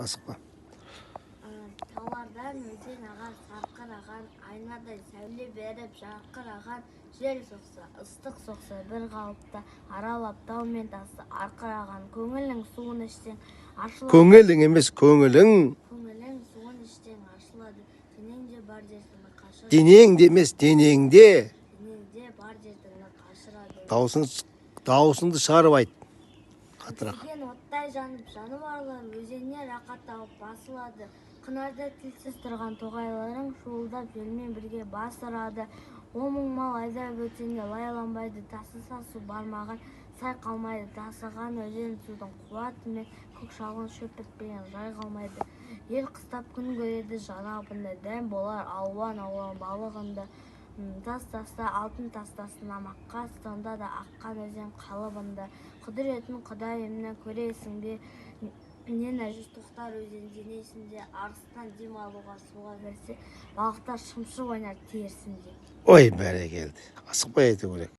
асықпа. Таулардан өзен ағар, сарқыраған, айнадай сәуле беріп жарқыраған, жел соқса, ыстық соқса бір қалыпта, аралап тау мен тасты арқыраған, көңілің суын іштен ашылады. Көңілің емес, көңілің. Көңілің суын іштен ашылады, денеңде бар дертіңді қашырады. Денеңде емес, денеңде. Денеңде бар дертіңді қашырады. Дауысыңды шығарып айт. Қатырақ. Өксіген оттай жанып, жануарлар өзеніне рақат тауып басылады. Қынарда тілсіз тұрған тоғайларың шуылдап желмен бірге бас ұрады. О мың мал айдап өтсеңде лайланбайды, тасыса су бармаған сай қалмайды. Тасыған өзен судың қуатымен көк шалғын шөп бітпеген жай қалмайды. Ел қыстап күн көреді жанабында, дәм болар алуан балығында. Тас-таста алтын тастасын амаққа, сонда да аққан өзен қалыбында. Құдіретін құдайымнан көресің бе, не нәжіс тоқтар өзен денесінде. Арыстан дем алуға суға кірсе, балықтар шымшып ойнар терісінде. Ой, бәрекелді. Асықпай айту керек.